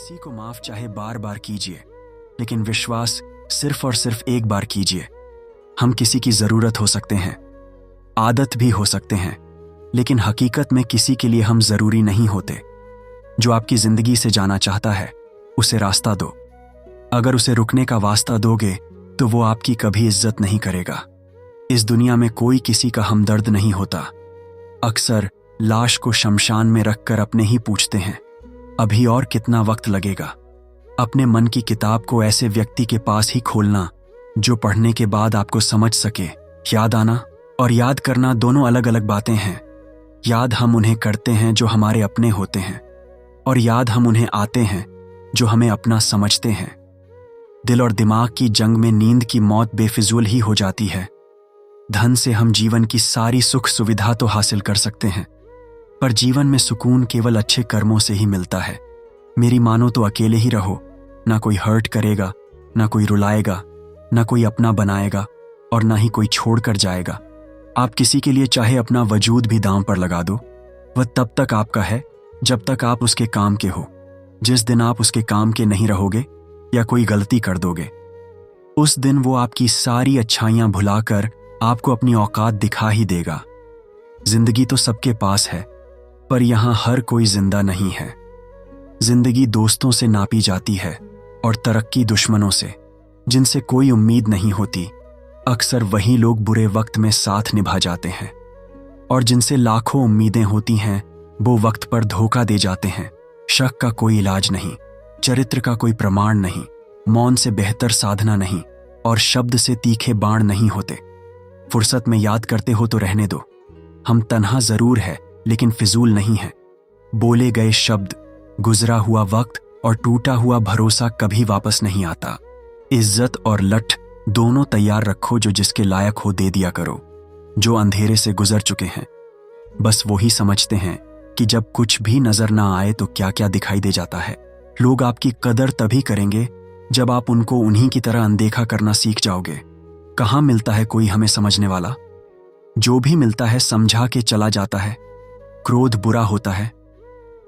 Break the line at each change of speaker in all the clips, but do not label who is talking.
किसी को माफ चाहे बार बार कीजिए, लेकिन विश्वास सिर्फ और सिर्फ एक बार कीजिए। हम किसी की जरूरत हो सकते हैं, आदत भी हो सकते हैं, लेकिन हकीकत में किसी के लिए हम जरूरी नहीं होते। जो आपकी जिंदगी से जाना चाहता है, उसे रास्ता दो। अगर उसे रुकने का वास्ता दोगे तो वो आपकी कभी इज्जत नहीं करेगा। इस दुनिया में कोई किसी का हमदर्द नहीं होता। अक्सर लाश को शमशान में रखकर अपने ही पूछते हैं, अभी और कितना वक्त लगेगा। अपने मन की किताब को ऐसे व्यक्ति के पास ही खोलना जो पढ़ने के बाद आपको समझ सके। याद आना और याद करना दोनों अलग अलग बातें हैं। याद हम उन्हें करते हैं जो हमारे अपने होते हैं, और याद हम उन्हें आते हैं जो हमें अपना समझते हैं। दिल और दिमाग की जंग में नींद की मौत बेफिजूल ही हो जाती है। धन से हम जीवन की सारी सुख सुविधा तो हासिल कर सकते हैं, पर जीवन में सुकून केवल अच्छे कर्मों से ही मिलता है। मेरी मानो तो अकेले ही रहो, ना कोई हर्ट करेगा, ना कोई रुलाएगा, ना कोई अपना बनाएगा, और ना ही कोई छोड़कर जाएगा। आप किसी के लिए चाहे अपना वजूद भी दांव पर लगा दो, वह तब तक आपका है जब तक आप उसके काम के हो। जिस दिन आप उसके काम के नहीं रहोगे या कोई गलती कर दोगे, उस दिन वो आपकी सारी अच्छाइयां भुलाकर आपको अपनी औकात दिखा ही देगा। जिंदगी तो सबके पास है, पर यहां हर कोई जिंदा नहीं है। जिंदगी दोस्तों से नापी जाती है और तरक्की दुश्मनों से, जिनसे कोई उम्मीद नहीं होती। अक्सर वही लोग बुरे वक्त में साथ निभा जाते हैं, और जिनसे लाखों उम्मीदें होती हैं वो वक्त पर धोखा दे जाते हैं। शक का कोई इलाज नहीं, चरित्र का कोई प्रमाण नहीं, मौन से बेहतर साधना नहीं, और शब्द से तीखे बाण नहीं होते। फुर्सत में याद करते हो तो रहने दो। हम तन्हा जरूर है, लेकिन फिजूल नहीं है। बोले गए शब्द, गुजरा हुआ वक्त और टूटा हुआ भरोसा कभी वापस नहीं आता। इज्जत और लठ दोनों तैयार रखो, जो जिसके लायक हो दे दिया करो। जो अंधेरे से गुजर चुके हैं, बस वो ही समझते हैं कि जब कुछ भी नजर ना आए तो क्या क्या दिखाई दे जाता है। लोग आपकी कदर तभी करेंगे जब आप उनको उन्हीं की तरह अनदेखा करना सीख जाओगे। कहाँ मिलता है कोई हमें समझने वाला? जो भी मिलता है समझा के चला जाता है। क्रोध बुरा होता है,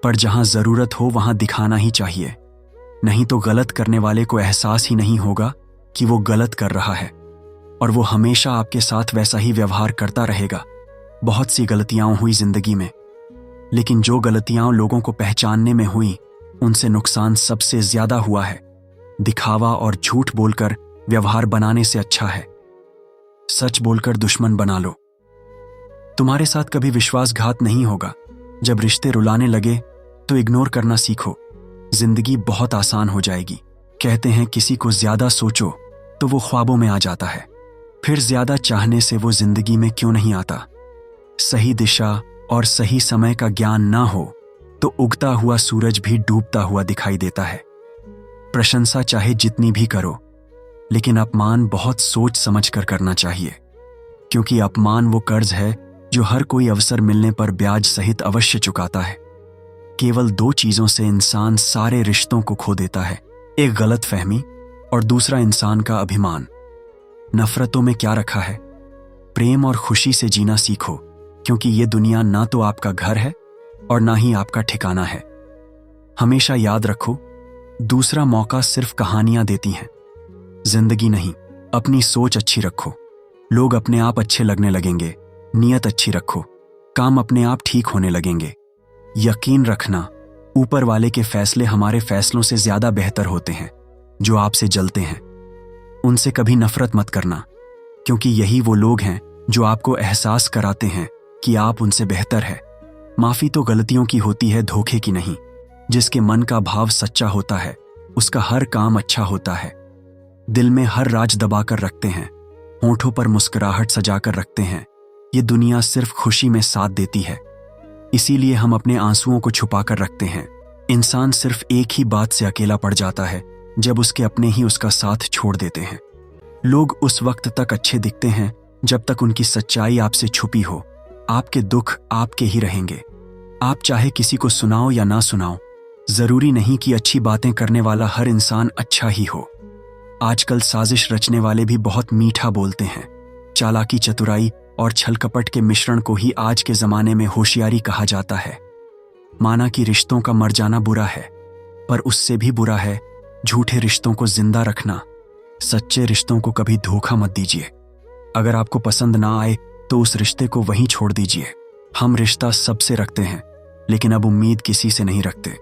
पर जहां जरूरत हो वहां दिखाना ही चाहिए, नहीं तो गलत करने वाले को एहसास ही नहीं होगा कि वो गलत कर रहा है, और वो हमेशा आपके साथ वैसा ही व्यवहार करता रहेगा। बहुत सी गलतियां हुई जिंदगी में, लेकिन जो गलतियां लोगों को पहचानने में हुई, उनसे नुकसान सबसे ज्यादा हुआ है। दिखावा और झूठ बोलकर व्यवहार बनाने से अच्छा है सच बोलकर दुश्मन बना लो। तुम्हारे साथ कभी विश्वासघात नहीं होगा। जब रिश्ते रुलाने लगे तो इग्नोर करना सीखो। जिंदगी बहुत आसान हो जाएगी। कहते हैं किसी को ज्यादा सोचो तो वो ख्वाबों में आ जाता है, फिर ज्यादा चाहने से वो जिंदगी में क्यों नहीं आता। सही दिशा और सही समय का ज्ञान ना हो तो उगता हुआ सूरज भी डूबता हुआ दिखाई देता है। प्रशंसा चाहे जितनी भी करो, लेकिन अपमान बहुत सोच समझ कर करना चाहिए, क्योंकि अपमान वो कर्ज है जो हर कोई अवसर मिलने पर ब्याज सहित अवश्य चुकाता है। केवल दो चीजों से इंसान सारे रिश्तों को खो देता है, एक गलत फहमी और दूसरा इंसान का अभिमान। नफरतों में क्या रखा है? प्रेम और खुशी से जीना सीखो, क्योंकि ये दुनिया ना तो आपका घर है और ना ही आपका ठिकाना है। हमेशा याद रखो, दूसरा मौका सिर्फ कहानियां देती हैं, जिंदगी नहीं। अपनी सोच अच्छी रखो, लोग अपने आप अच्छे लगने लगेंगे। नियत अच्छी रखो, काम अपने आप ठीक होने लगेंगे। यकीन रखना, ऊपर वाले के फैसले हमारे फैसलों से ज्यादा बेहतर होते हैं। जो आपसे जलते हैं उनसे कभी नफरत मत करना, क्योंकि यही वो लोग हैं जो आपको एहसास कराते हैं कि आप उनसे बेहतर है। माफी तो गलतियों की होती है, धोखे की नहीं। जिसके मन का भाव सच्चा होता है उसका हर काम अच्छा होता है। दिल में हर राज दबाकर रखते हैं, होठों पर मुस्कुराहट सजाकर रखते हैं। ये दुनिया सिर्फ खुशी में साथ देती है, इसीलिए हम अपने आंसुओं को छुपाकर रखते हैं। इंसान सिर्फ एक ही बात से अकेला पड़ जाता है, जब उसके अपने ही उसका साथ छोड़ देते हैं। लोग उस वक्त तक अच्छे दिखते हैं जब तक उनकी सच्चाई आपसे छुपी हो। आपके दुख आपके ही रहेंगे। आप चाहे किसी को सुनाओ या ना सुनाओ, जरूरी नहीं कि अच्छी बातें करने वाला हर इंसान अच्छा ही हो। आजकल साजिश रचने वाले भी बहुत मीठा बोलते हैं। चालाकी, चतुराई और छल कपट के मिश्रण को ही आज के जमाने में होशियारी कहा जाता है। माना कि रिश्तों का मर जाना बुरा है, पर उससे भी बुरा है झूठे रिश्तों को जिंदा रखना। सच्चे रिश्तों को कभी धोखा मत दीजिए। अगर आपको पसंद ना आए तो उस रिश्ते को वहीं छोड़ दीजिए। हम रिश्ता सबसे रखते हैं, लेकिन अब उम्मीद किसी से नहीं रखते।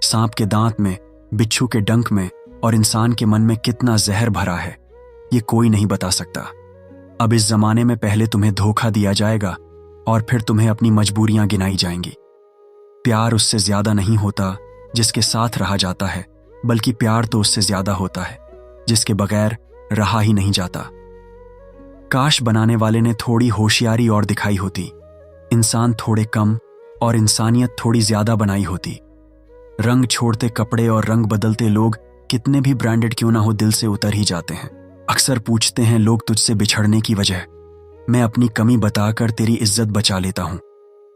सांप के दांत में, बिच्छू के डंक में और इंसान के मन में कितना जहर भरा है, ये कोई नहीं बता सकता। अब इस जमाने में पहले तुम्हें धोखा दिया जाएगा और फिर तुम्हें अपनी मजबूरियां गिनाई जाएंगी। प्यार उससे ज्यादा नहीं होता जिसके साथ रहा जाता है, बल्कि प्यार तो उससे ज्यादा होता है जिसके बगैर रहा ही नहीं जाता। काश बनाने वाले ने थोड़ी होशियारी और दिखाई होती, इंसान थोड़े कम और इंसानियत थोड़ी ज्यादा बनाई होती। रंग छोड़ते कपड़े और रंग बदलते लोग कितने भी ब्रांडेड क्यों ना हो दिल से उतर ही जाते हैं। अक्सर पूछते हैं लोग तुझसे बिछड़ने की वजह, मैं अपनी कमी बताकर तेरी इज्जत बचा लेता हूं।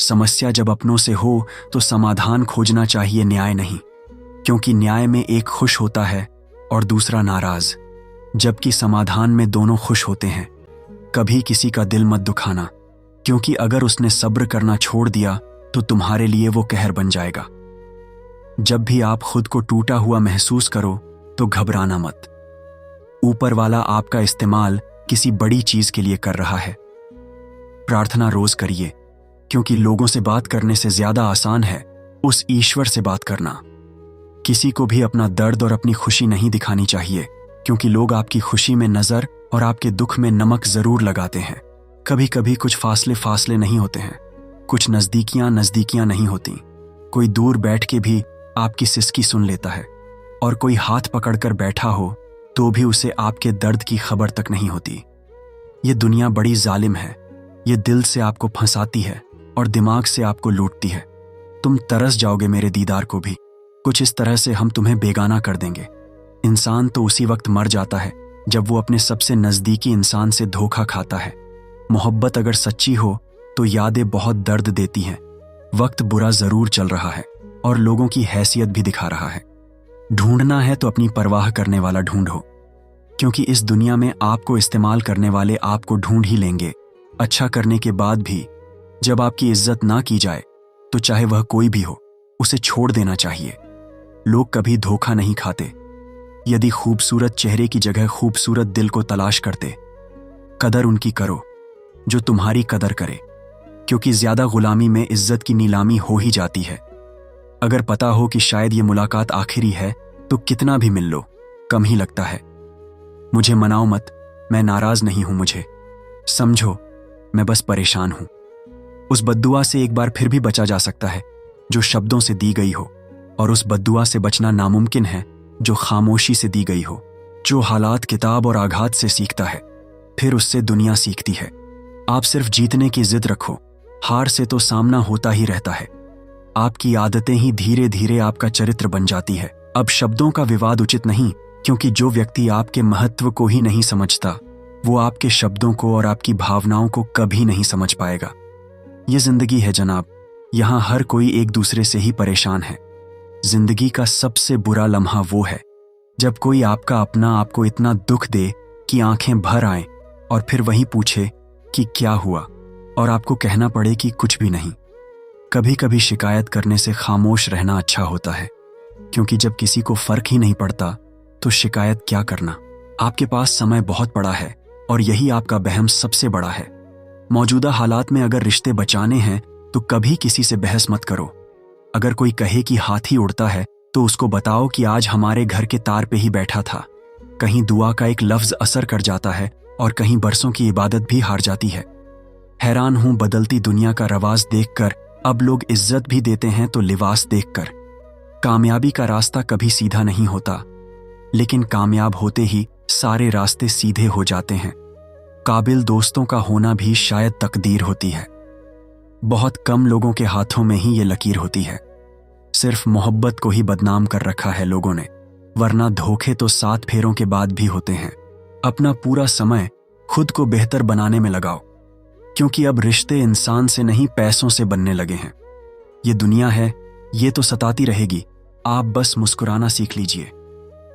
समस्या जब अपनों से हो तो समाधान खोजना चाहिए, न्याय नहीं, क्योंकि न्याय में एक खुश होता है और दूसरा नाराज, जबकि समाधान में दोनों खुश होते हैं। कभी किसी का दिल मत दुखाना, क्योंकि अगर उसने सब्र करना छोड़ दिया तो तुम्हारे लिए वो कहर बन जाएगा। जब भी आप खुद को टूटा हुआ महसूस करो तो घबराना मत। ऊपर वाला आपका इस्तेमाल किसी बड़ी चीज के लिए कर रहा है। प्रार्थना रोज करिए, क्योंकि लोगों से बात करने से ज्यादा आसान है उस ईश्वर से बात करना। किसी को भी अपना दर्द और अपनी खुशी नहीं दिखानी चाहिए, क्योंकि लोग आपकी खुशी में नजर और आपके दुख में नमक जरूर लगाते हैं। कभी कभी कुछ फासले नहीं होते हैं, कुछ नजदीकियां नहीं होती। कोई दूर बैठ के भी आपकी सिसकी सुन लेता है, और कोई हाथ पकड़कर बैठा हो तो भी उसे आपके दर्द की खबर तक नहीं होती। ये दुनिया बड़ी जालिम है, ये दिल से आपको फंसाती है और दिमाग से आपको लूटती है। तुम तरस जाओगे मेरे दीदार को भी, कुछ इस तरह से हम तुम्हें बेगाना कर देंगे। इंसान तो उसी वक्त मर जाता है जब वो अपने सबसे नजदीकी इंसान से धोखा खाता है। मोहब्बत अगर सच्ची हो तो यादें बहुत दर्द देती हैं। वक्त बुरा जरूर चल रहा है और लोगों की हैसियत भी दिखा रहा है। ढूंढना है तो अपनी परवाह करने वाला ढूंढो, क्योंकि इस दुनिया में आपको इस्तेमाल करने वाले आपको ढूंढ ही लेंगे। अच्छा करने के बाद भी जब आपकी इज्जत ना की जाए तो चाहे वह कोई भी हो, उसे छोड़ देना चाहिए। लोग कभी धोखा नहीं खाते। यदि खूबसूरत चेहरे की जगह खूबसूरत दिल को तलाश करते, कदर उनकी करो जो तुम्हारी कदर करे, क्योंकि ज्यादा गुलामी में इज्जत की नीलामी हो ही जाती है। अगर पता हो कि शायद ये मुलाकात आखिरी है तो कितना भी मिल लो, कम ही लगता है। मुझे मनाओ मत, मैं नाराज नहीं हूं, मुझे समझो, मैं बस परेशान हूं। उस बद्दुआ से एक बार फिर भी बचा जा सकता है जो शब्दों से दी गई हो, और उस बद्दुआ से बचना नामुमकिन है जो खामोशी से दी गई हो। जो हालात किताब और आघात से सीखता है, फिर उससे दुनिया सीखती है। आप सिर्फ जीतने की जिद रखो, हार से तो सामना होता ही रहता है। आपकी आदतें ही धीरे धीरे आपका चरित्र बन जाती है। अब शब्दों का विवाद उचित नहीं, क्योंकि जो व्यक्ति आपके महत्व को ही नहीं समझता, वो आपके शब्दों को और आपकी भावनाओं को कभी नहीं समझ पाएगा। ये जिंदगी है जनाब, यहाँ हर कोई एक दूसरे से ही परेशान है। जिंदगी का सबसे बुरा लम्हा वो है जब कोई आपका अपना आपको इतना दुख दे कि आंखें भर आएं और फिर वही पूछे कि क्या हुआ, और आपको कहना पड़े कि कुछ भी नहीं। कभी कभी शिकायत करने से खामोश रहना अच्छा होता है, क्योंकि जब किसी को फर्क ही नहीं पड़ता तो शिकायत क्या करना। आपके पास समय बहुत पड़ा है और यही आपका बहम सबसे बड़ा है। मौजूदा हालात में अगर रिश्ते बचाने हैं तो कभी किसी से बहस मत करो। अगर कोई कहे कि हाथी उड़ता है तो उसको बताओ कि आज हमारे घर के तार पे ही बैठा था। कहीं दुआ का एक लफ्ज असर कर जाता है और कहीं बरसों की इबादत भी हार जाती है। हैरान हूं बदलती दुनिया का रवाज देखकर, अब लोग इज्जत भी देते हैं तो लिबास देखकर। कामयाबी का रास्ता कभी सीधा नहीं होता, लेकिन कामयाब होते ही सारे रास्ते सीधे हो जाते हैं। काबिल दोस्तों का होना भी शायद तकदीर होती है। बहुत कम लोगों के हाथों में ही ये लकीर होती है। सिर्फ मोहब्बत को ही बदनाम कर रखा है लोगों ने, वरना धोखे तो 7 फेरों के बाद भी होते हैं। अपना पूरा समय खुद को बेहतर बनाने में लगाओ, क्योंकि अब रिश्ते इंसान से नहीं पैसों से बनने लगे हैं। ये दुनिया है, ये तो सताती रहेगी, आप बस मुस्कुराना सीख लीजिए।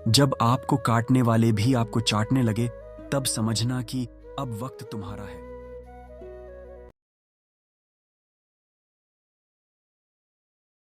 जब आपको काटने वाले भी आपको चाटने लगे, तब समझना कि अब वक्त तुम्हारा है।